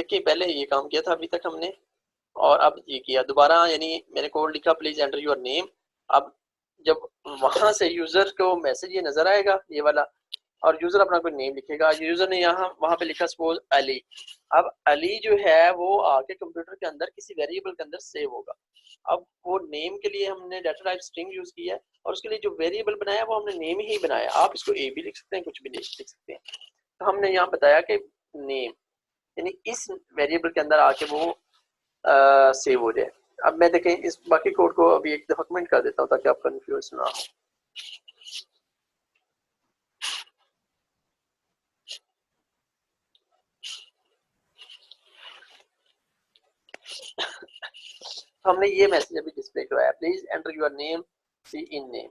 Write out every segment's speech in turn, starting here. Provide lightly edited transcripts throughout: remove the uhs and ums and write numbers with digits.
देखिए पहले ये काम किया था अभी तक हमने, और अब ये किया दोबारा, यानी मैंने कोड लिखा प्लीज एंटर योर नेम। अब जब वहां से यूजर को मैसेज ये नजर आएगा ये वाला, और यूजर अपना कोई नेम लिखेगा, यूजर ने यहाँ वहां पे लिखा सपोज अली। अब अली जो है वो आके कंप्यूटर के अंदर किसी वेरिएबल के अंदर सेव होगा। अब वो नेम के लिए हमने डाटा टाइप स्ट्रिंग यूज किया है, और उसके लिए जो वेरिएबल बनाया वो हमने नेम ही बनाया। आप इसको ए भी लिख सकते हैं, कुछ भी लिख सकते हैं। तो हमने यहाँ बताया कि नेम, यानी इस वेरिएबल के अंदर आके वो सेव हो जाए। अब मैं देखें इस बाकी कोड को अभी एक दफा कमेंट कर देता हूँ ताकि आप कंफ्यूज ना हो। हमने ये मैसेज अभी डिस्प्ले करवाया, please enter your name C in name.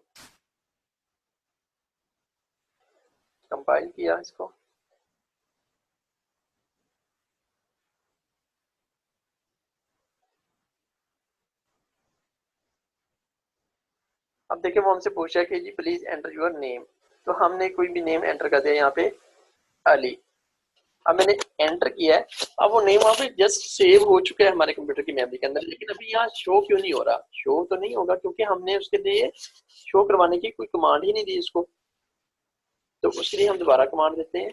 Compile किया इसको, अब देखिए वो हमसे पूछा है कि जी प्लीज एंटर योर नेम, तो हमने कोई भी नेम एंटर कर दिया यहाँ पे अली। अब मैंने एंटर किया है, अब वो नेम वहाँ पे जस्ट सेव हो चुका है हमारे कंप्यूटर की मेमोरी के अंदर, लेकिन अभी यहाँ शो क्यों नहीं हो रहा? शो तो नहीं होगा क्योंकि हमने उसके लिए शो करवाने की कोई कमांड ही नहीं दी इसको। तो उसके लिए हम दोबारा कमांड देते हैं,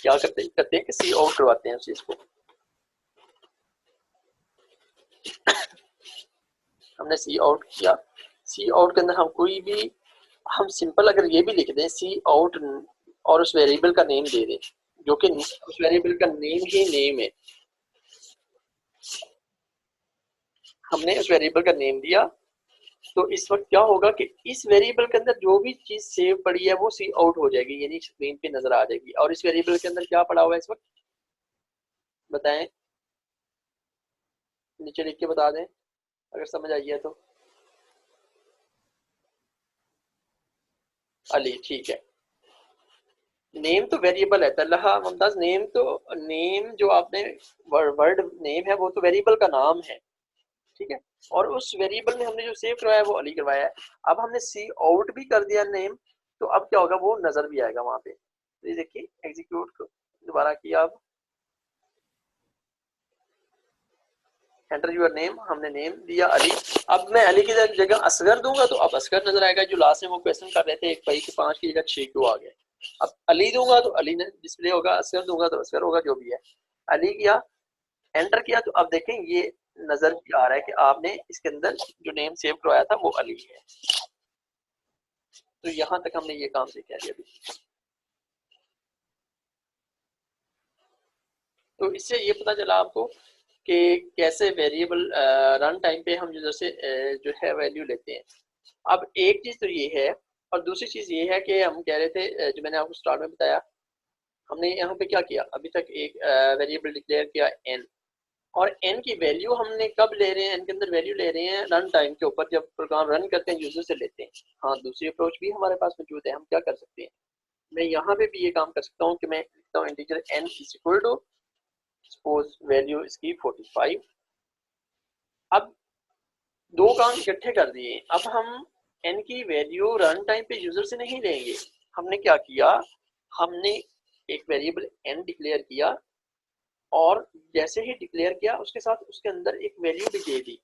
क्या करते हैं कि सी आउट करवाते हैं उस चीज को। हमने सी आउट किया, सी आउट के अंदर हम कोई भी, हम सिंपल अगर ये भी लिख दें सी आउट और उस वेरिएबल का नेम दे दें, जो कि उस वेरिएबल का नेम ही नेम है, हमने उस वेरिएबल का नेम दिया, तो इस वक्त क्या होगा कि इस वेरिएबल के अंदर जो भी चीज सेव पड़ी है वो सी आउट हो जाएगी, यानी स्क्रीन पे नजर आ जाएगी। और इस वेरिएबल के अंदर क्या पड़ा हुआ है इस वक्त, बताएं, नीचे लिख के बता दें अगर समझ आई है तो। अली, ठीक है। नेम तो वेरिएबल है तलहा मुमताज, नेम तो, नेम जो आपने वर्ड नेम है वो तो वेरिएबल का नाम है, ठीक है। और उस वेरिएबल में हमने जो सेव करवाया है वो अली करवाया है। अब हमने सी आउट भी कर दिया नेम, तो अब क्या होगा, वो नजर भी आएगा वहां पे। तो ये देखिए एग्जीक्यूट दोबारा किया, अब एंटर योर नेम, हमने नेम दिया अली। अब मैं अली की जगह असगर दूंगा तो अब असगर नजर आएगा। जो लास्ट में वो क्वेश्चन कर रहे थे एक भाई के 5 की जगह 6 क्यों आ गए। अब अली दूंगा तो अली ने डिस्प्ले होगा, असगर दूंगा तो असगर होगा, जो भी है। अली किया, एंटर किया, तो अब देखें ये नजर भी आ रहा है कि आपने इसके अंदर जो नेम सेव करवाया था वो अली है। तो यहां तक हमने ये काम सीखा है अभी। तो इससे ये पता चला आपको कि कैसे वेरिएबल रन टाइम पे हम यूजर से जो है वैल्यू लेते हैं। अब एक चीज तो ये है, और दूसरी चीज ये है कि हम कह रहे थे जो मैंने आपको स्टार्ट में बताया, हमने यहाँ पे क्या किया, अभी तक एक वेरिएबल डिक्लेयर किया एन, और एन की वैल्यू हमने कब ले रहे हैं, एन के अंदर वैल्यू ले रहे हैं रन टाइम के ऊपर, जब प्रोग्राम रन करते हैं यूजर से लेते हैं। हाँ, दूसरी अप्रोच भी हमारे पास मौजूद है, हम क्या कर सकते हैं, मैं यहाँ पे भी ये काम कर सकता हूँ कि मैं लिखता हूँ integer n is equal to suppose value इसकी 45। अब दो काम इकट्ठे कर दिए, अब हम एन की वैल्यू रन टाइम पे यूजर से नहीं लेंगे। हमने क्या किया, हमने एक वेरिएबल एन डिक्लेयर किया, और जैसे ही डिक्लेयर किया उसके साथ उसके अंदर एक वैल्यू भी दे दी,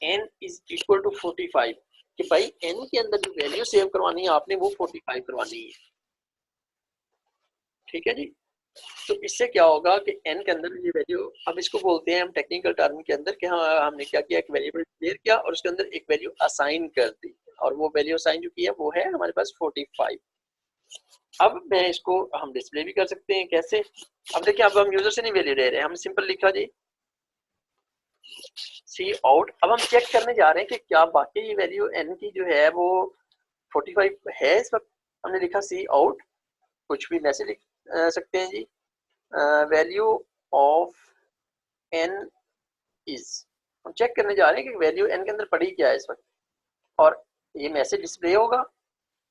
एन इज इक्वल टू 45, कि भाई एन के अंदर जो वैल्यू सेव करवानी है आपने वो 45 करवानी है, ठीक है जी। तो इससे क्या होगा कि एन के अंदर ये वैल्यू, अब इसको बोलते हैं हम टेक्निकल टर्म के अंदर कि हाँ हमने क्या किया, एक वेरिएबल डिक्लेयर किया और उसके अंदर एक वैल्यू असाइन कर दी, और वो वैल्यू असाइन जो की है वो है हमारे पास 45। अब मैं इसको हम डिस्प्ले भी कर सकते हैं, कैसे, अब देखिए अब हम यूजर से नहीं वैल्यू ले रहे हैं, हम सिंपल लिखा जी सी आउट। अब हम चेक करने जा रहे हैं कि क्या वाकई ये वैल्यू एन की जो है वो 45 है इस वक्त। हमने लिखा सी आउट, कुछ भी मैसेज लिख सकते हैं जी, वैल्यू ऑफ एन इज, हम चेक करने जा रहे हैं कि वैल्यू एन के अंदर पड़ी क्या है इस वक्त, और ये मैसेज डिस्प्ले होगा।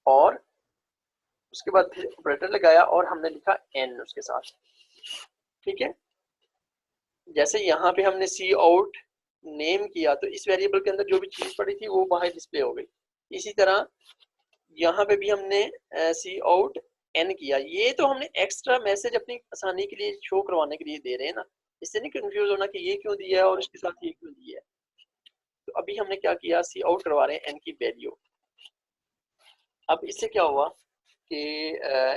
और उसके बाद फिर ऑपरेटर लगाया और हमने लिखा एन उसके साथ, ठीक है। जैसे यहाँ पे हमने सी आउट नेम किया तो इस वेरिएबल के अंदर जो भी चीज पड़ी थी वो बाहर डिस्प्ले हो गई। इसी तरह यहाँ पे भी हमने सी आउट एन किया, ये तो हमने एक्स्ट्रा मैसेज अपनी आसानी के लिए शो करवाने के लिए दे रहे हैं ना, इससे नहीं कंफ्यूज होना कि ये क्यों दिया है और इसके साथ ये क्यों दिया है। तो अभी हमने क्या किया, सी आउट करवा रहे हैं एन की वैल्यू। अब इससे क्या हुआ कि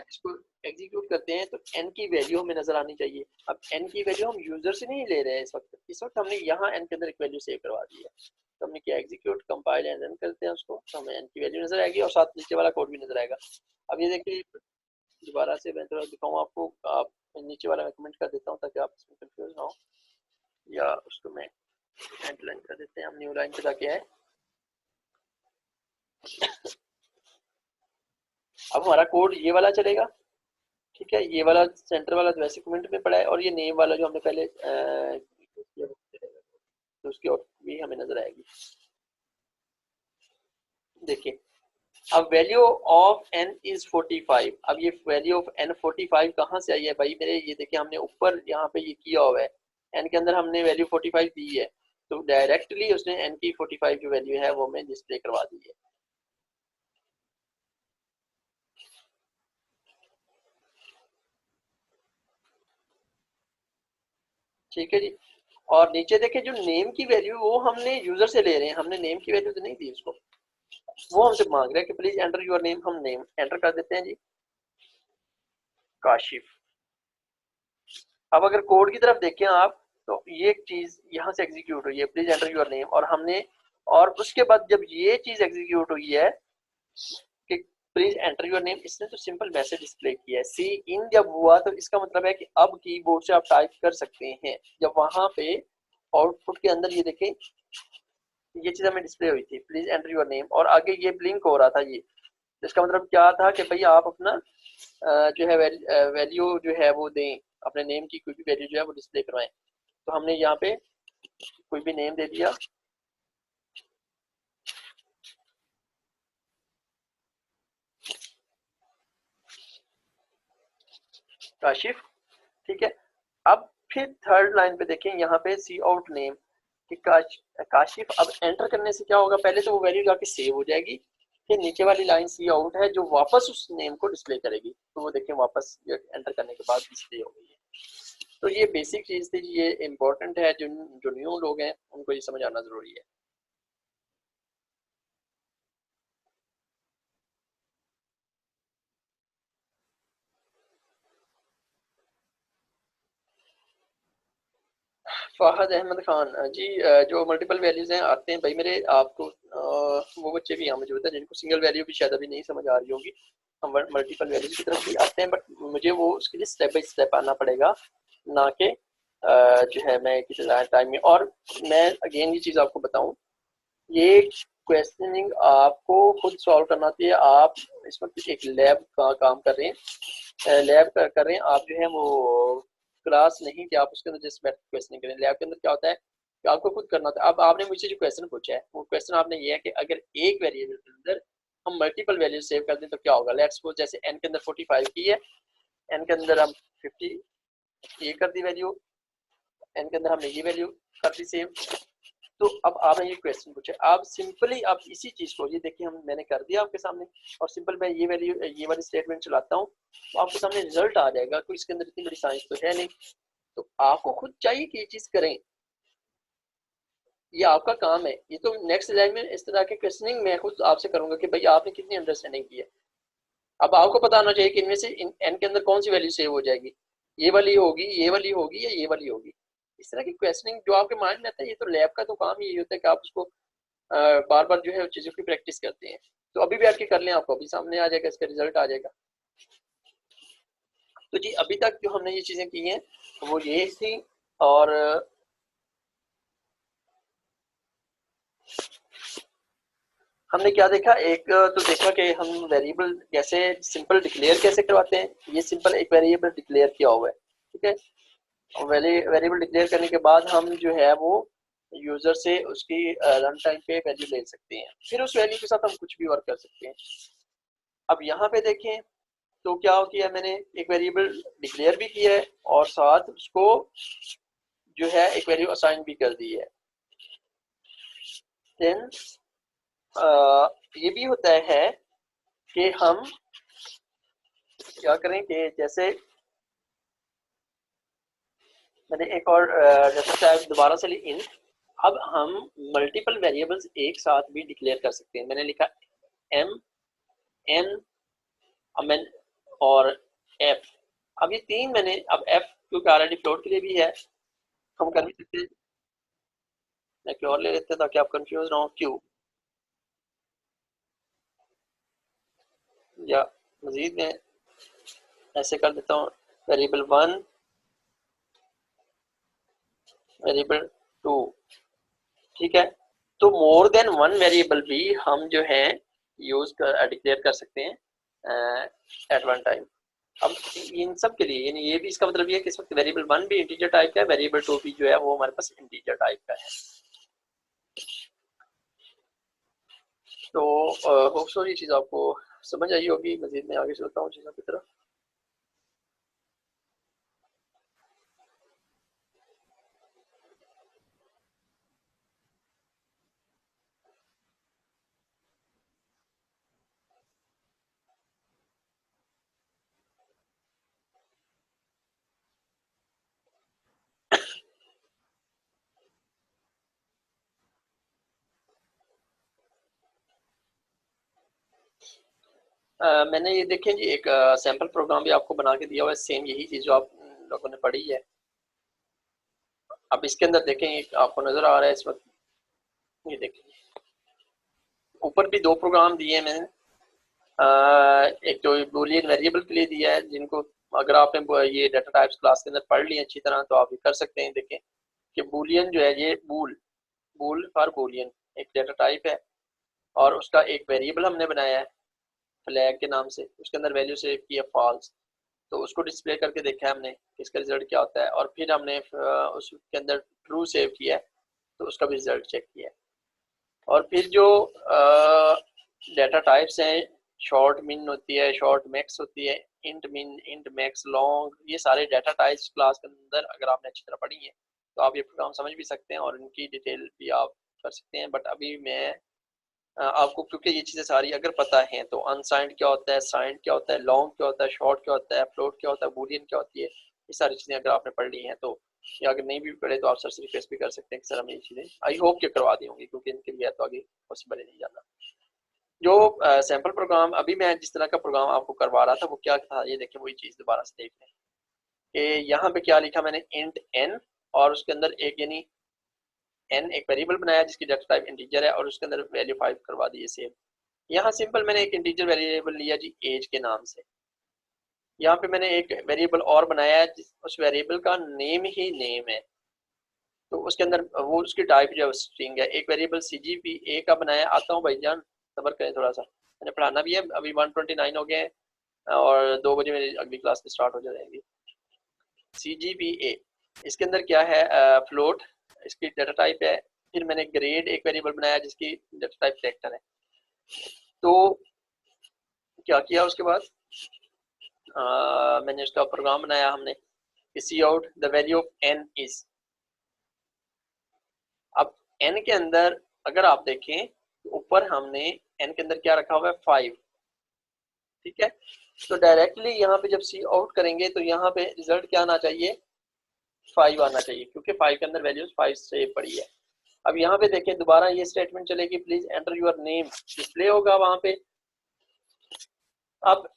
इसको एग्जीक्यूट करते हैं तो एन की वैल्यू हमें नजर आनी चाहिए। अब एन की वैल्यू हम यूजर से नहीं ले रहे हैं इस वक्त हमने यहाँ एन के अंदर एक वैल्यू सेव करवा दी है। तो हमने किया एग्जीक्यूट, कंपाइल एंड रन करते हैं उसको, तो हमें एन की वैल्यू नजर आएगी और साथ नीचे वाला कोड भी नजर आएगा। अब ये देखिए दोबारा से मैं थोड़ा दिखाऊँ आपको, आप नीचे वाला मैं कमेंट कर देता हूँ ताकि आप इसमें कंफ्यूज ना हो, या उसको मैं एंड लाइन कर देते हैं, हम न्यू लाइन पे जाके आए। अब हमारा कोड ये वाला चलेगा, ठीक है, ये वाला सेंटर वाला तो वैसे कमेंट में पड़ा है और ये नेम वाला जो हमने पहले किया वो चलेगा, तो उसकी और भी हमें नजर आएगी। देखिए अब वैल्यू ऑफ एन इज 45। अब ये वैल्यू ऑफ एन 45 कहाँ से आई है भाई मेरे, ये देखिए हमने ऊपर यहाँ पे ये किया हुआ है, एन के अंदर हमने वैल्यू 45 दी है, तो डायरेक्टली उसने एन की 45 जो वैल्यू है वो हमें डिस्प्ले करवा दी है। ठीक है जी। और नीचे देखें जो नेम की वैल्यू वो हमने यूजर से ले रहे हैं, हमने नेम की वैल्यू तो नहीं दी उसको, वो हमसे मांग रहा है कि प्लीज एंटर योर नेम, हम नेम एंटर कर देते हैं जी, काशिफ। अब अगर कोड की तरफ देखें आप, तो ये चीज यहाँ से एग्जीक्यूट हुई है, प्लीज एंटर योर नेम, और हमने, और उसके बाद जब ये चीज एग्जीक्यूट हुई है कि प्लीज एंटर योर नेम, इसने तो सिंपल मैसेज डिस्प्ले किया है। सी इन जब हुआ तो इसका मतलब है कि अब कीबोर्ड से आप टाइप कर सकते हैं। जब वहां पे आउटपुट के अंदर ये देखें ये चीज हमें डिस्प्ले हुई थी, प्लीज एंटर योर नेम, और आगे ये ब्लिंक हो रहा था ये, तो इसका मतलब क्या था कि भाई आप अपना जो है वैल्यू जो है वो दें, अपने नेम की कोई भी वैल्यू जो है वो डिस्प्ले करवाएं। तो हमने यहाँ पे कोई भी नेम दे दिया, काशिफ, ठीक है। अब फिर थर्ड लाइन पे देखें, यहाँ पे सी आउट नेम कि काशिफ, अब एंटर करने से क्या होगा, पहले तो वो वैल्यू जाके सेव हो जाएगी, फिर नीचे वाली लाइन सी आउट है जो वापस उस नेम को डिस्प्ले करेगी, तो वो देखें वापस एंटर करने के बाद डिस्प्ले हो गई है। तो ये बेसिक चीज थी, ये इम्पोर्टेंट है, जो जो न्यू लोग हैं उनको ये समझ आना जरूरी है। फहद अहमद खान जी, जो मल्टीपल वैल्यूज हैं आते हैं भाई मेरे, आपको वो बच्चे भी यहाँ मौजूद हैं जिनको सिंगल वैल्यू भी शायद अभी नहीं समझ आ रही होगी, हम मल्टीपल वैल्यूज की तरफ भी आते हैं, बट मुझे वो उसके लिए स्टेप बाय स्टेप आना पड़ेगा, ना कि जो है मैं किसी टाइम में। और मैं अगेन ये चीज़ आपको बताऊं, ये क्वेश्चनिंग आपको खुद सॉल्व करना चाहिए। आप इस वक्त एक लैब का काम कर रहे हैं, लैब कर रहे हैं आप, जो है वो क्लास नहीं कि आप उसके अंदर जस्ट बैठ क्वेश्चनिंग करें। लैब के अंदर क्या होता है कि आपको खुद करना होता है। अब आपने मुझसे जो क्वेश्चन पूछा है वो क्वेश्चन आपने ये है कि अगर एक वेरिएबल के अंदर हम मल्टीपल वैल्यू सेव कर दें तो क्या होगा। लेट्स सपोज जैसे एन के अंदर 45 की है, एन के अंदर हम 50 ये कर दी वैल्यू, एन के अंदर हमने ये वैल्यू कर दी सेव। तो अब आपने ये क्वेश्चन पूछा, आप सिंपली आप इसी चीज को, ये देखिए हम मैंने कर दिया आपके सामने, और सिंपल मैं ये वैल्यू ये वाली स्टेटमेंट चलाता हूँ तो आपके सामने रिजल्ट आ जाएगा। कोई इसके अंदर इतनी बड़ी साइंस तो है नहीं, तो आपको खुद चाहिए कि ये चीज करें, ये आपका काम है। ये तो नेक्स्ट लाइन में इस तरह के क्वेश्चनिंग मैं खुद आपसे करूंगा कि भाई आपने कितनी अंडरस्टैंडिंग की है। अब आपको पता होना चाहिए कि इनमें से एन के अंदर कौन सी वैल्यू सेव हो जाएगी, ये वाली होगी, ये वाली होगी, या ये वाली होगी। इस तरह की क्वेश्चनिंग जो आपके माइंड में आता है, ये तो लैब का तो काम ही होता है कि आप उसको बार बार जो है चीज़ों की प्रैक्टिस करते हैं। तो अभी भी आपके कर लें, आपको अभी सामने आ जाएगा, इसका रिजल्ट आ जाएगा। तो जी अभी तक जो हमने ये चीज़ें की हैं वो ये थी। और हमने क्या देखा, एक तो देखा कि हम वेरिएबल कैसे सिंपल डिक्लेयर कैसे करवाते हैं। ये सिंपल एक वेरिएबल डिक्लेयर किया हुआ है, ठीक है। वेरिएबल डिक्लेयर करने के बाद हम जो है वो यूजर से उसकी रन टाइम पे वैल्यू ले सकते हैं, फिर उस वैल्यू के साथ हम कुछ भी वर्क कर सकते हैं। अब यहाँ पे देखें तो क्या किया मैंने, एक वेरिएबल डिक्लेयर भी किया है और साथ उसको जो है एक वैल्यू असाइन भी कर दी है। देन ये भी होता है कि हम क्या करें कि जैसे मैंने एक और जैसे शायद दोबारा से ली इन, अब हम मल्टीपल वेरिएबल्स एक साथ भी डिक्लेयर कर सकते हैं। मैंने लिखा एम एन अमेन और एफ। अब ये तीन मैंने, अब एफ क्योंकि ऑलरेडी फ्लोट के लिए भी है, हम कर भी सकते हैं। मैं क्यों और ले लेते हैं ताकि आप कंफ्यूज ना हो। क्यू या मजीद में ऐसे कर देता हूँ, वेरिएबल वन, वेरिएबल टू। ठीक है, तो मोर देन वन वेरिएबल भी हम जो है यूज कर डिक्लेयर कर सकते हैं एट वन टाइम। अब इन सब के लिए यानी ये भी इसका मतलब ये है कि इस वक्त वेरिएबल वन भी इंटीजर टाइप का है, वेरिएबल टू भी जो है वो हमारे पास इंटीजर टाइप का है। तो होप सो ये चीज़ आपको समझ आई होगी। मजीद मैं आगे चलता हूँ चीज़ों की तरफ। मैंने ये देखें जी एक सैम्पल प्रोग्राम भी आपको बना के दिया हुआ है, सेम यही चीज़ जो आप लोगों ने पढ़ी है। अब इसके अंदर देखें, एक आपको नज़र आ रहा है इस वक्त, ये देखें ऊपर भी दो प्रोग्राम दिए हैं मैंने। एक तो बूलियन वेरिएबल के लिए दिया है, जिनको अगर आपने ये डाटा टाइप्स क्लास के अंदर पढ़ ली अच्छी तरह तो आप ये कर सकते हैं। देखें कि बूलियन जो है ये बूल फॉर बूलियन एक डाटा टाइप है, और उसका एक वेरिएबल हमने बनाया है फ्लैग के नाम से, उसके अंदर वैल्यू सेव की है फॉल्स। तो उसको डिस्प्ले करके देखा है हमने कि इसका रिजल्ट क्या होता है, और फिर हमने उसके अंदर ट्रू सेव किया है तो उसका भी रिजल्ट चेक किया है। और फिर जो डाटा टाइप्स हैं, शॉर्ट मिन होती है, शॉर्ट मैक्स होती है, इंट मिन, इंट मैक्स, लॉन्ग, ये सारे डाटा टाइप्स क्लास के अंदर अगर आपने अच्छी तरह पढ़ी है तो आप ये प्रोग्राम समझ भी सकते हैं और इनकी डिटेल भी आप कर सकते हैं। बट अभी मैं आपको, क्योंकि ये चीज़ें सारी अगर पता है तो अनसाइंड क्या होता है, साइंड क्या होता है, लॉन्ग क्या होता है, शॉर्ट क्या होता है, फ्लोट क्या होता है, बूलियन क्या होती है, ये सारी चीज़ें अगर आपने पढ़ ली हैं तो, या अगर नहीं भी पढ़े तो आप सर से रिक्वेस्ट भी कर सकते हैं कि सर हमें ये चीज़ें आई होप के करवा दी होंगी, क्योंकि इनके लिए तो आगे पॉसिबल ही नहीं जाना। जो सैम्पल प्रोग्राम अभी मैं जिस तरह का प्रोग्राम आपको करवा रहा था वो क्या था, ये देखें वही चीज़ दोबारा से देख लें कि यहाँ पे क्या लिखा मैंने, इंट एन, और उसके अंदर एक यानी एन एक वेरिएबल बनाया जिसकी डाटा टाइप इंटीजर है, और उसके अंदर वैल्यू 5 करवा दी है सेव। यहाँ सिंपल मैंने एक इंटीजर वेरिएबल लिया जी एज के नाम से। यहाँ पे मैंने एक वेरिएबल और बनाया है उस वेरिएबल का नेम ही नेम है, तो उसके अंदर वो उसकी टाइप जो है स्ट्रिंग है। एक वेरिएबल CGPA का बनाया, आता हूँ भाईजान सबर करें थोड़ा सा, मैंने पढ़ाना भी है। अभी 129 हो गए हैं और 2 बजे मेरी अगली क्लास में स्टार्ट हो जाएगी। CGPA इसके अंदर क्या है, फ्लोट इसकी डाटा टाइप है। फिर मैंने ग्रेड एक वेरिएबल बनाया जिसकी डाटा टाइप कैरेक्टर है। तो क्या किया उसके बाद, मैंने उसका प्रोग्राम बनाया हमने कि cout the value of n is. अब एन के अंदर अगर आप देखें तो ऊपर हमने एन के अंदर क्या रखा हुआ है, 5। ठीक है, तो डायरेक्टली यहाँ पे जब सी आउट करेंगे तो यहाँ पे रिजल्ट क्या आना चाहिए, 5 आना चाहिए, क्योंकि 5 के अंदर वैल्यूज 5 सेव पड़ी है। अब यहाँ पे देखें दोबारा ये स्टेटमेंट चलेगी, please enter your name, display होगा वहां पे। अब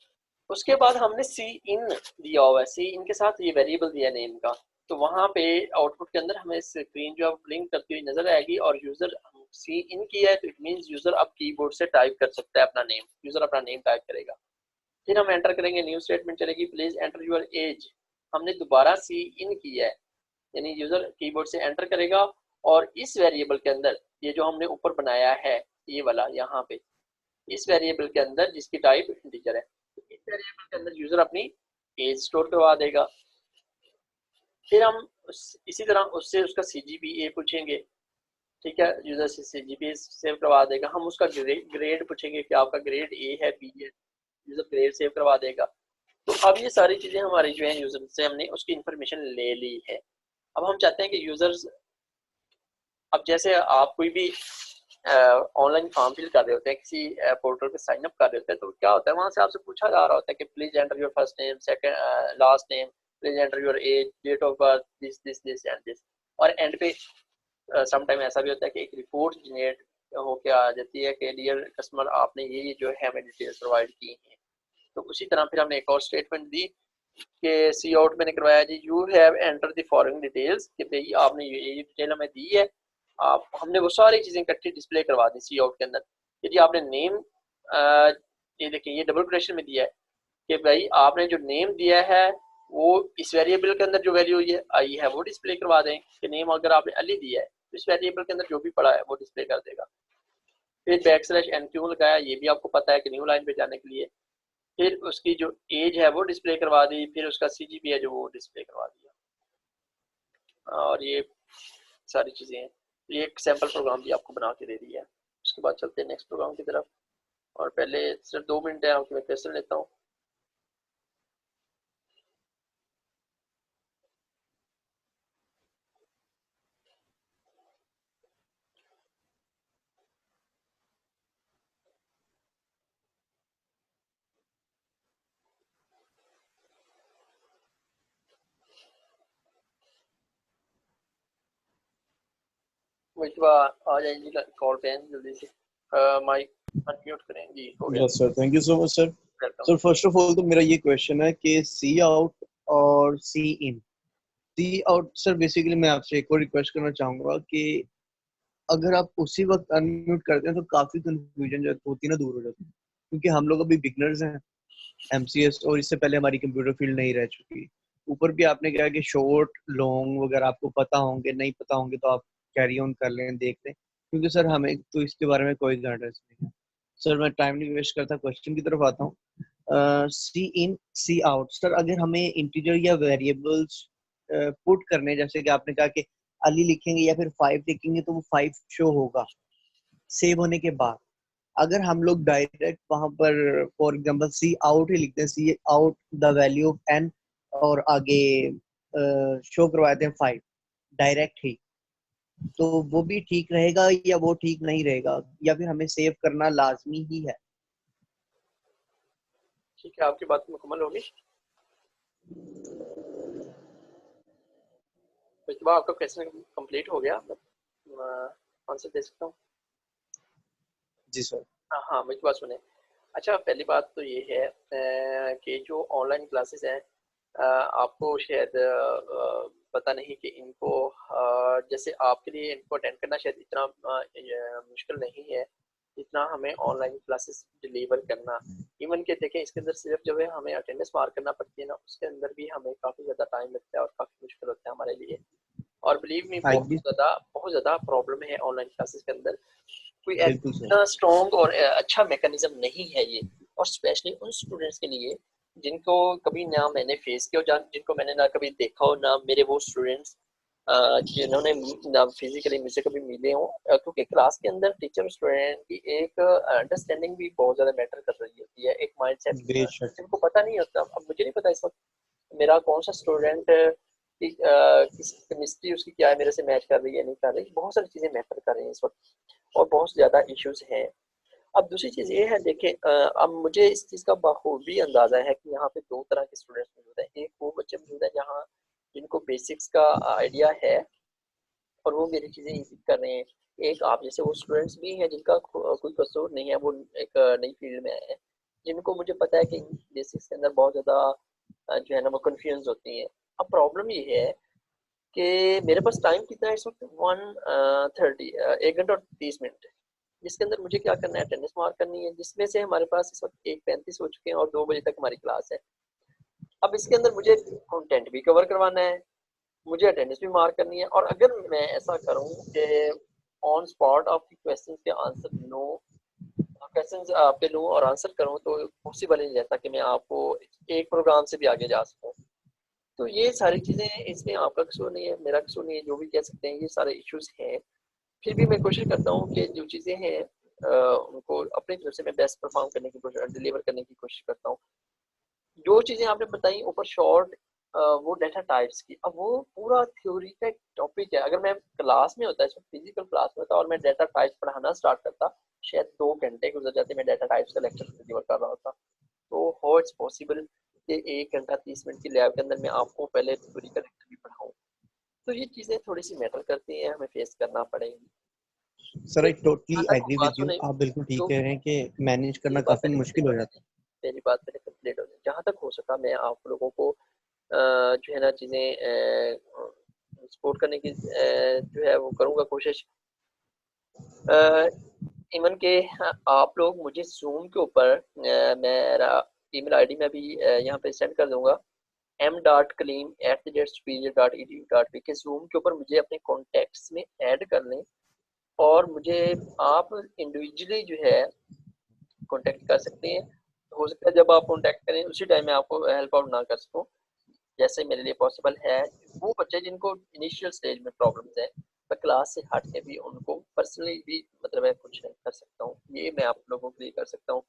उसके बाद हमने सी इन दिया हुआ है, सी इन के साथ ये वेरिएबल दिया नेम का, तो वहां पे आउटपुट के अंदर हमें स्क्रीन जो है ब्लिंक करती हुई नजर आएगी, और यूजर सी इन किया है तो इट मींस यूजर अब कीबोर्ड से टाइप कर सकता है अपना नेम, यूजर अपना नेम टाइप करेगा। फिर हम एंटर करेंगे, न्यू स्टेटमेंट चलेगी, प्लीज एंटर योर एज। हमने दोबारा सी इन किया है, यानी यूजर कीबोर्ड से एंटर करेगा, और इस वेरिएबल के अंदर ये जो हमने ऊपर बनाया है ये वाला यहाँ पे, इस वेरिएबल के अंदर जिसकी टाइप इंटीजर है, तो इस वेरिएबल के अंदर यूजर अपनी एज स्टोर करवा देगा। फिर हम इसी तरह उससे उसका CGPA पूछेंगे। ठीक है, यूजर से CGPA सेव करवा देगा। हम उसका ग्रेड पूछेंगे कि आपका ग्रेड A है, B है, यूजर ग्रेड सेव करवा देगा। तो अब ये सारी चीजें हमारी जो है यूजर से हमने उसकी इंफॉर्मेशन ले ली है। अब हम चाहते हैं कि यूजर्स, अब जैसे आप कोई भी ऑनलाइन फॉर्म फिल कर रहे होते हैं, किसी पोर्टल पे साइन अप कर रहे होते हैं, तो क्या होता है वहाँ से आपसे पूछा जा रहा होता है कि please enter your first name, second last name, please enter your age, date of birth, this and this. और एंड पे सम टाइम ऐसा भी होता है कि एक रिपोर्ट जनरेट होके आ जाती है कि डियर कस्टमर आपने ये जो है हमें डिटेल्स प्रोवाइड की हैं। तो उसी तरह फिर हमने एक और स्टेटमेंट दी कि सी आउट मैंने करवाया जी, you have enter the following details, कि भाई आपने ये डिटेल हमें दी है। आप हमने वो सारी चीज़ें इकट्ठी डिस्प्ले करवा दी सी आउट के अंदर कि जी आपने नेम, ये देखिए ये डबल क्वेश्चन में दिया है कि भाई आपने जो नेम दिया है वो इस वेरिएबल के अंदर जो वैल्यू ये आई है वो डिस्प्ले करवा दें, कि नेम अगर आपने अली दिया है तो इस वेरिएबल के अंदर जो भी पड़ा है वो डिस्प्ले कर देगा। फिर बैक स्लैश एन क्यू लगाया, ये भी आपको पता है कि न्यू लाइन पे जाने के लिए। फिर उसकी जो एज है वो डिस्प्ले करवा दी, फिर उसका सीजीपी है जो वो डिस्प्ले करवा दिया। और ये सारी चीज़ें हैं। ये एक सैम्पल प्रोग्राम भी आपको बना के दे दी है। उसके बाद चलते हैं नेक्स्ट प्रोग्राम की तरफ। और पहले सिर्फ 2 मिनट है, आपको मैं क्वेश्चन लेता हूँ। आ जाएंगे कॉल पे जल्दी से। माइक अनम्यूट करें जी, हो गया। Yes sir, thank you so much sir. Welcome. Sir first of all तो मेरा ये क्वेश्चन है कि सी आउट और सी इन। सी आउट सर बेसिकली मैं आपसे एक और रिक्वेस्ट करना चाहूंगा कि अगर आप उसी वक्त अनम्यूट करते हैं तो काफी कंफ्यूजन जो होती है ना दूर हो जाती है, क्योंकि हम लोग अभी बिगनर्स हैं एमसीएस, और इससे पहले हमारी कंप्यूटर फील्ड नहीं रह चुकी। ऊपर भी आपने कहा कि शॉर्ट लॉन्ग वगैरह आपको पता होंगे, नहीं पता होंगे तो आप कैरी ऑन कर लें, देख लें, क्योंकि सर हमें तो इसके बारे में कोई गाइडेंस नहीं है। सर मैं टाइम नहीं वेस्ट करता, क्वेश्चन की तरफ आता हूँ। सी इन सी आउट सर, अगर हमें इंटीजर या वेरिएबल्स पुट करने, जैसे कि आपने कहा कि अली लिखेंगे या फिर 5 लिखेंगे तो वो 5 शो होगा सेव होने के बाद। अगर हम लोग डायरेक्ट वहां पर फॉर एग्जांपल सी आउट ही लिखते हैं, cout the value of n, और आगे शो करवाते हैं 5 डायरेक्ट ही, तो वो भी ठीक रहेगा या वो ठीक नहीं रहेगा, या फिर हमें सेव करना लाजमी ही है? ठीक है, आपकी बात मुकम्मल होगी। तो आपका क्वेश्चन कंप्लीट हो गया, मैं आंसर दे सकता हूँ। जी सर। हाँ हाँ, मेरी बात सुने। अच्छा, पहली बात तो ये है कि जो ऑनलाइन क्लासेस हैं, आपको शायद पता नहीं कि इनको जैसे आपके लिए इनको अटेंड करना शायद इतना मुश्किल नहीं है जितना हमें ऑनलाइन क्लासेस डिलीवर करना। इवन के देखें इसके अंदर सिर्फ जो है हमें अटेंडेंस मार्क करना पड़ती है ना, उसके अंदर भी हमें काफ़ी ज़्यादा टाइम लगता है और काफ़ी मुश्किल होता है हमारे लिए। और बिलीव मी, हाँ जी बहुत ज़्यादा प्रॉब्लम है ऑनलाइन क्लासेस के अंदर। कोई बिल्कुल सर। इतना स्ट्रॉन्ग और अच्छा मैकेनिज्म नहीं है ये। और स्पेशली उन स्टूडेंट्स के लिए जिनको कभी ना मैंने फेस किया हो, जिनको मैंने ना कभी देखा हो, ना मेरे वो स्टूडेंट्स जिन्होंने ना फिजिकली मुझसे कभी मिले हों, क्योंकि क्लास के अंदर टीचर स्टूडेंट की एक अंडरस्टैंडिंग भी बहुत ज़्यादा मैटर कर रही होती है, एक माइंडसेट बेशक। जिनको पता नहीं होता। अब मुझे नहीं पता इस वक्त मेरा कौन सा स्टूडेंट की केमिस्ट्री उसकी क्या है, मेरे से मैच कर रही है नहीं कर रही, बहुत सारी चीज़ें मैटर कर रही हैं इस वक्त और बहुत ज़्यादा इश्यूज हैं। अब दूसरी चीज़ ये है, देखिए अब मुझे इस चीज़ का बखूबी अंदाज़ा है कि यहाँ पे दो तरह के स्टूडेंट्स मौजूद हैं। एक वो बच्चे मौजूद हैं जहाँ जिनको बेसिक्स का आइडिया है और वो मेरी चीज़ें ईजी कर रहे हैं। एक आप जैसे वो स्टूडेंट्स भी हैं जिनका कोई कसूर नहीं है, वो एक नई फील्ड में आए हैं, जिनको मुझे पता है कि बेसिक्स के अंदर बहुत ज़्यादा जो है ना वो कन्फ्यूज होती हैं। अब प्रॉब्लम ये है कि मेरे पास टाइम कितना है इस वक्त, 1:30 1 घंटा और 30 मिनट, जिसके अंदर मुझे क्या करना है, अटेंडेंस मार्क करनी है, जिसमें से हमारे पास इस वक्त 1:35 हो चुके हैं और 2 बजे तक हमारी क्लास है। अब इसके अंदर मुझे कंटेंट भी कवर करवाना है, मुझे अटेंडेंस भी मार्क करनी है, और अगर मैं ऐसा करूं कि ऑन स्पॉट आपकी क्वेश्चन के आंसर नो क्वेश्चन आपके लूँ और आंसर करूं, तो पॉसिबल ही नहीं रहता कि मैं आपको एक प्रोग्राम से भी आगे जा सकूं। तो ये सारी चीज़ें, इसमें आपका कसूर नहीं है, मेरा कसूर नहीं है, जो भी कह सकते हैं, ये सारे इश्यूज हैं। फिर भी मैं कोशिश करता हूँ कि जो चीज़ें हैं उनको अपनी तरफ से मैं बेस्ट परफॉर्म करने की कोशिश, डिलीवर करने की कोशिश करता हूँ। जो चीज़ें आपने बताई ऊपर शॉर्ट वो डाटा टाइप्स की। अब वो पूरा थ्योरी का एक टॉपिक है। अगर मैं क्लास में होता, इसमें फिजिकल क्लास में होता और मैं डाटा टाइप्स पढ़ाना स्टार्ट करता, शायद 2 घंटे गुजर जाते मैं डाटा टाइप्स का लेक्चर डिलीवर कर रहा होता। तो हाउ इट्स पॉसिबल कि 1 घंटा 30 मिनट की लैब के अंदर मैं आपको पहले थ्योरी का लेक्चर भी पढ़ाऊँ। तो ये चीज़ें थोड़ी सी मैटर करती हैं, हमें फेस करना पड़ेगी। सर आई टोटली अगर एग्री बात विद यू, सुने आप बिल्कुल ठीक तो कह रहे हैं कि मैनेज करना मेरी बात काफी पहले मुश्किल कंप्लीट हो होने जाता दें, मेरी बात पहले कंप्लीट होने दें। जहाँ तक हो सका मैं आप लोगों को जो है ना चीज़ें सपोर्ट करने की जो है वो करूँगा कोशिश। इवन के आप लोग मुझे ज़ूम के ऊपर मेरा ईमेल आईडी मैं भी यहाँ पे सेंड कर दूंगा, m.kaleem@superior.edu.p के ज़ूम के ऊपर मुझे अपने कॉन्टेक्ट्स में ऐड कर लें और मुझे आप इंडिविजुअली जो है कॉन्टेक्ट कर सकते हैं। हो सकता है जब आप कॉन्टेक्ट करें उसी टाइम में आपको हेल्प आउट ना कर सकूं, जैसे मेरे लिए पॉसिबल है। वो बच्चे जिनको इनिशियल स्टेज में प्रॉब्लम्स है, मैं क्लास से हट के भी उनको पर्सनली भी मतलब है कुछ हेल्प कर सकता हूँ, ये मैं आप लोगों के लिए कर सकता हूँ।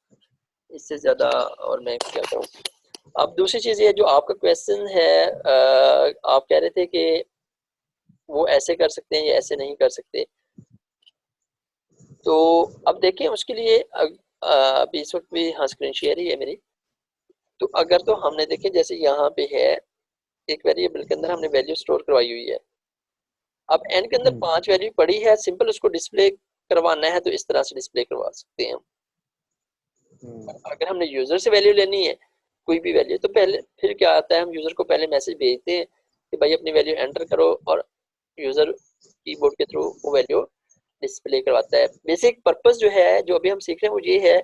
इससे ज़्यादा और मैं क्या करूँ। अब दूसरी चीज़ ये जो आपका क्वेश्चन है, आप कह रहे थे कि वो ऐसे कर सकते हैं या ऐसे नहीं कर सकते। तो अब देखें उसके लिए अभी इस वक्त भी हाँ स्क्रीन शेयर ही है मेरी। तो अगर तो हमने देखे जैसे यहाँ पे है एक वेरिएबल के अंदर हमने वैल्यू स्टोर करवाई हुई है। अब एन के अंदर है। 5 वैल्यू पड़ी है, सिंपल उसको डिस्प्ले करवाना है तो इस तरह से डिस्प्ले करवा सकते हैं हम। अगर हमने यूजर से वैल्यू लेनी है कोई भी वैल्यू, तो पहले फिर क्या आता है, हम यूजर को पहले मैसेज भेजते हैं कि भाई अपनी वैल्यू एंटर करो और यूजर कीबोर्ड के थ्रू वो वैल्यू डिस्प्ले करवाता है। बेसिक पर्पस जो है जो अभी हम सीख रहे हैं वो ये है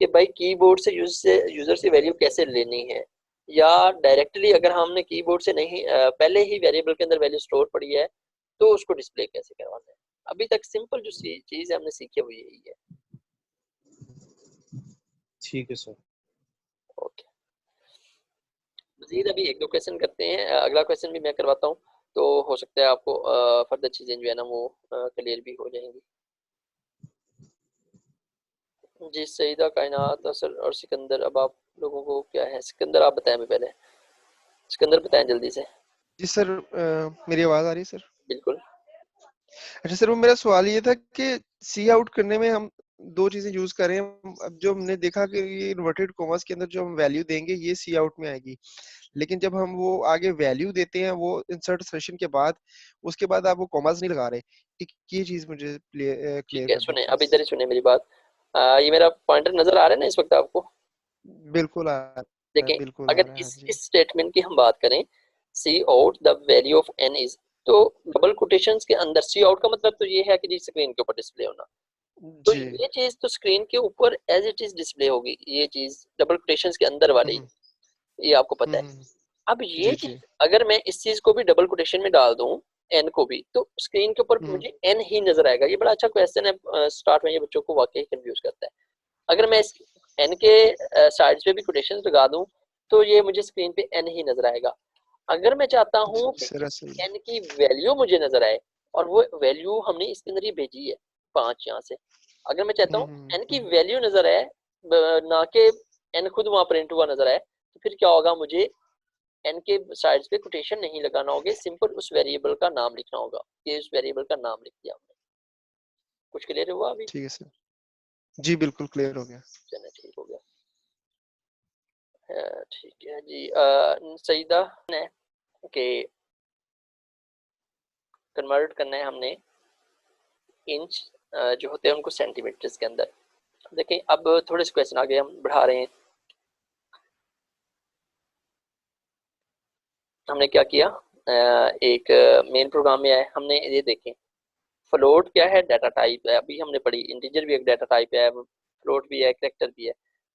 कि भाई कीबोर्ड से यूजर से वैल्यू कैसे लेनी है, या डायरेक्टली अगर हमने कीबोर्ड से नहीं पहले ही वेरिएबल के अंदर वैल्यू स्टोर पड़ी है तो उसको डिस्प्ले कैसे करवाना है। अभी तक सिंपल जो चीज हमने सीखी है वो यही है। ठीक है सर। ओके, मजीद अभी 1-2 क्वेश्चन करते हैं, अगला क्वेश्चन भी मैं करवाता हूँ तो हो सकता है आपको फर्दर चीजें जो है ना वो क्लियर भी हो जाएंगी। जी सईदा, कायनात, असर और सिकंदर, अब आप लोगों को क्या है, सिकंदर आप बताएं, मैं पहले सिकंदर बताएं जल्दी से। जी सर, मेरी आवाज आ रही है सर? बिल्कुल। अच्छा सर, वो मेरा सवाल ये था कि सी आउट करने में हम दो चीजें यूज कर रहे हैं। अब जो हमने देखा कि ये इन्वर्टेड कॉमर्स के अंदर जो हम वैल्यू देंगे ये सी आउट में आएगी, लेकिन जब हम वो आगे वैल्यू देते हैं वो इंसर्ट सेशन के बाद, उसके बाद आप वो कॉमर्स नहीं लगा रहे। ये चीज मुझे ठीक क्लियर है, कर दें सुने अब प्लीज। इधर ही सुने मेरी बात। ये मेरा पॉइंटर नजर आ रहा है ना इस वक्त आपको? बिल्कुल आ रहा है, देखें, बिल्कुल आ अगर रहा है, हाँ जी। इस स्टेटमेंट की हम बात करें, cout the value of n is, तो डबल कोटेशंस के अंदर सी आउट का मतलब तो ये है कि जी स्क्रीन के ऊपर डिस्प्ले होना। तो जी। ये चीज तो स्क्रीन के ऊपर एज इट इज डिस्प्ले होगी, ये चीज डबल कोटेशंस के अंदर वाली, हम्म ये आपको पता है। हम्म। अब ये जी जी। चीज अगर मैं इस चीज को भी डबल कोटेशन में डाल दूं, एन को भी, तो स्क्रीन के ऊपर हम्म मुझे एन ही नजर आएगा। ये बड़ा अच्छा क्वेश्चन है, स्टार्ट में ये बच्चों को वाकई कंफ्यूज करता है। अगर मैं इस एन के साइड्स पे भी कोटेशन लगा दूं तो ये मुझे स्क्रीन पे एन ही नजर आएगा। अगर मैं चाहता हूं कि सर इस सही। एन की वैल्यू मुझे नजर आए, और वो वैल्यू हमने इसके अंदर ही भेजी है 5 यहाँ से, अगर मैं चाहता हूँ एन की हम्म। वैल्यू नजर आए, ना कि एन खुद वहां प्रिंट हुआ नजर आए, तो फिर क्या होगा, मुझे एन के साइड्स पे कोटेशन नहीं लगाना होगा, सिंपल उस वेरिएबल का नाम लिखना होगा। ये उस वेरिएबल का नाम लिख दिया हमने। कुछ क्लियर हुआ अभी? ठीक है सर। जी बिल्कुल क्लियर हो गया। चलिए ठीक हो गया। ठीक है जी। सईदा ने कि कन्वर्ट करना है हमने इंच जो होते हैं उनको सेंटीमीटर्स के अंदर। देखें अब थोड़े से क्वेश्चन आगे हम बढ़ा रहे हैं। हमने क्या किया, एक मेन प्रोग्राम में आए, हमने ये देखें फ्लोट क्या है, डाटा टाइप है, अभी हमने पढ़ी इंटीजर भी एक डाटा टाइप है, फ्लोट भी है, कैरेक्टर भी है।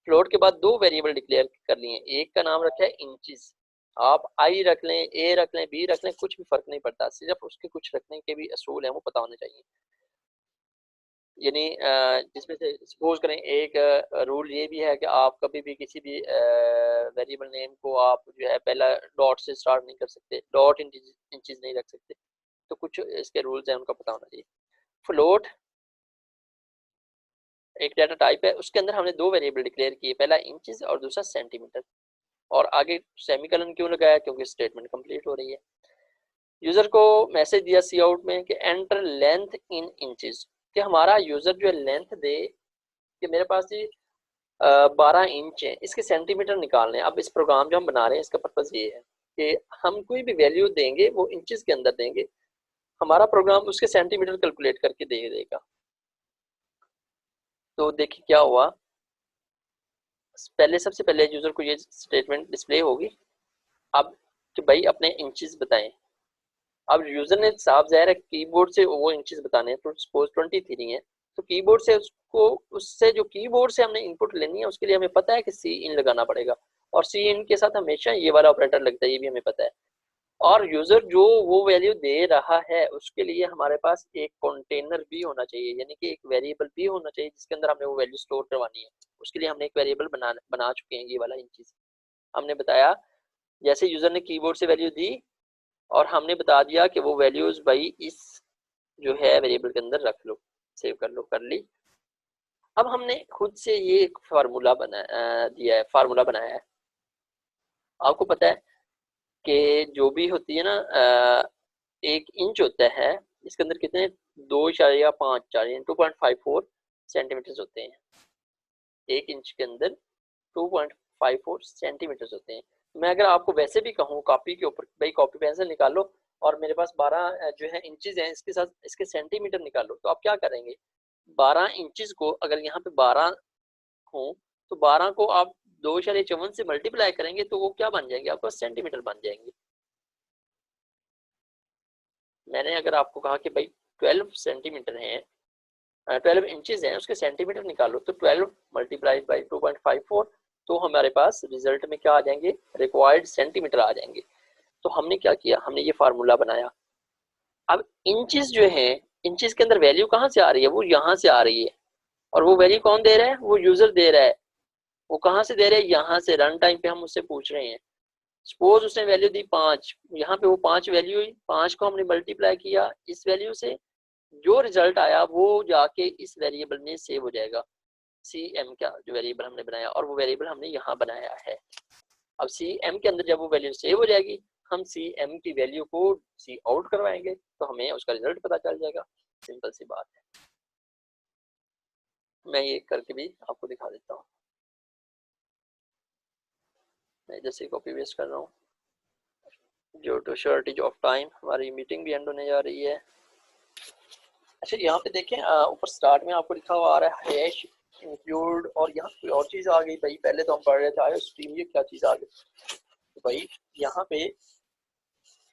फ्लोट के बाद 2 वेरिएबल डिक्लेयर कर लिए, एक का नाम रखा है इंचेस। आप आई रख लें, ए रख लें, बी रख लें, कुछ भी फर्क नहीं पड़ता, सिर्फ उसके कुछ रखने के भी असूल हैं वो पता होने चाहिए। यानी जिसमें से सपोज करें एक रूल ये भी है कि आप कभी भी किसी भी वेरिएबल नेम को आप जो है पहला डॉट से स्टार्ट नहीं कर सकते, डॉट इंचेस नहीं रख सकते। तो कुछ इसके रूल्स हैं उनका पता होना चाहिए। फ्लोट एक डाटा टाइप है, उसके अंदर हमने 2 वेरिएबल डिक्लेयर किए, पहला इंचेस और दूसरा सेंटीमीटर। और आगे सेमीकोलन क्यों लगाया, क्योंकि स्टेटमेंट कंप्लीट हो रही है। यूजर को मैसेज दिया सी आउट में कि एंटर लेंथ इन इंचेस, कि हमारा यूजर जो है लेंथ दे कि मेरे पास जी 12 इंच है, इसके सेंटीमीटर निकालने हैं। अब इस प्रोग्राम जो हम बना रहे हैं इसका पर्पज ये है कि हम कोई भी वैल्यू देंगे वो इंचेस के अंदर देंगे, हमारा प्रोग्राम उसके सेंटीमीटर कैलकुलेट करके दे देगा। तो देखिए क्या हुआ, पहले सबसे पहले यूजर को ये स्टेटमेंट डिस्प्ले होगी अब कि भाई अपने इंचेस बताएं। अब यूजर ने साफ ज़ाहिर है कीबोर्ड से वो इंचेस बताने हैं, तो सपोज 23 है, तो कीबोर्ड से उसको उससे जो कीबोर्ड से हमने इनपुट लेनी है उसके लिए हमें पता है कि सी इन लगाना पड़ेगा, और सी इन के साथ हमेशा ये वाला ऑपरेटर लगता है, ये भी हमें पता है। और यूजर जो वो वैल्यू दे रहा है उसके लिए हमारे पास एक कंटेनर भी होना चाहिए, यानी कि एक वेरिएबल भी होना चाहिए जिसके अंदर हमने वो वैल्यू स्टोर करवानी है। उसके लिए हमने एक वेरिएबल बना चुके हैं, ये वाला इन चीज हमने बताया। जैसे यूजर ने कीबोर्ड से वैल्यू दी और हमने बता दिया कि वो वैल्यूज भाई इस जो है वेरिएबल के अंदर रख लो, सेव कर लो, कर ली। अब हमने खुद से ये एक फार्मूला दिया है, फार्मूला बनाया है। आपको पता है कि जो भी होती है ना 1 इंच होता है, इसके अंदर कितने 2.54 यानी 2.54 सेंटीमीटर होते हैं। 1 इंच के अंदर 2.54 सेंटीमीटर होते हैं। मैं अगर आपको वैसे भी कहूँ कॉपी के ऊपर भाई कॉपी पेंसिल निकालो और मेरे पास 12 जो है इंचेस हैं, इसके साथ इसके सेंटीमीटर निकालो, तो आप क्या करेंगे, 12 इंचेस को अगर यहाँ पे 12 हो तो 12 को आप 2.54 से मल्टीप्लाई करेंगे तो वो क्या बन जाएंगे, आपको सेंटीमीटर बन जाएंगे। मैंने अगर आपको कहा कि भाई 12 सेंटीमीटर है, 12 इंचेस हैं, उसके सेंटीमीटर निकालो, तो 12 मल्टीप्लाइड बाई 2.54, तो हमारे पास रिजल्ट में क्या आ जाएंगे, रिक्वायर्ड सेंटीमीटर आ जाएंगे। तो हमने क्या किया, हमने ये फार्मूला बनाया। अब इंचेस जो है, इंचेस के अंदर वैल्यू कहाँ से आ रही है, वो यहाँ से आ रही है, और वो वैल्यू कौन दे रहा है, वो यूजर दे रहा है। वो कहाँ से दे रहे हैं, यहाँ से रन टाइम पे हम उससे पूछ रहे हैं। सपोज उसने वैल्यू दी 5, यहाँ पे वो 5 वैल्यू हुई, 5 को हमने मल्टीप्लाई किया इस वैल्यू से, जो रिजल्ट आया वो जाके इस वेरिएबल में सेव हो जाएगा, सी एम का जो वेरिएबल हमने बनाया, और वो वेरिएबल हमने यहाँ बनाया है। अब सी एम के अंदर जब वो वैल्यू सेव हो जाएगी, हम सी एम की वैल्यू को सी आउट करवाएंगे तो हमें उसका रिजल्ट पता चल जाएगा। सिंपल सी बात है। मैं ये करके भी आपको दिखा देता हूँ। मैं जैसे कॉपी पेस्ट कर रहा हूँ, due to shortage of time हमारी मीटिंग भी एंड होने जा रही है। अच्छा यहाँ पे देखें ऊपर स्टार्ट में आपको लिखा हुआ आ रहा है हैश इंक्लूड, और यहाँ कोई और चीज़ आ गई भाई, पहले तो हम पढ़ रहे थे आयो स्ट्रीम, ये क्या चीज़ आ गई, तो भाई यहाँ पे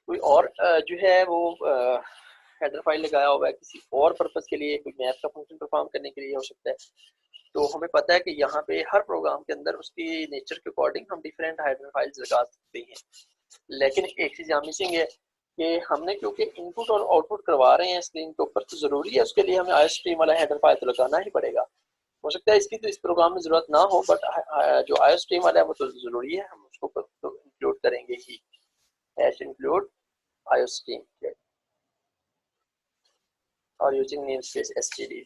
कोई और जो है वो हेडर फाइल लगाया हुआ है किसी और पर्पस के लिए, कोई मैथ का फंक्शन परफॉर्म करने के लिए हो सकता है। तो हमें पता है कि यहाँ पे हर प्रोग्राम के अंदर उसकी नेचर के अकॉर्डिंग हम डिफरेंट हेडर फाइल्स लगा सकते हैं, लेकिन एक चीज़ यहाँ मिसिंग है कि हमने क्योंकि इनपुट और आउटपुट करवा रहे हैं स्क्रीन के ऊपर, तो ज़रूरी है उसके लिए हमें आईओस्ट्रीम वाला हेडर फाइल तो लगाना ही पड़ेगा। हो सकता है इसकी तो इस प्रोग्राम में ज़रूरत ना हो, बट जो आईओस्ट्रीम वाला है वो तो ज़रूरी है, हम उसको तो इंक्लूड करेंगे ही। हैश इंक्लूड आईओस्ट्रीम और यूजिंग नेमस्पेस std।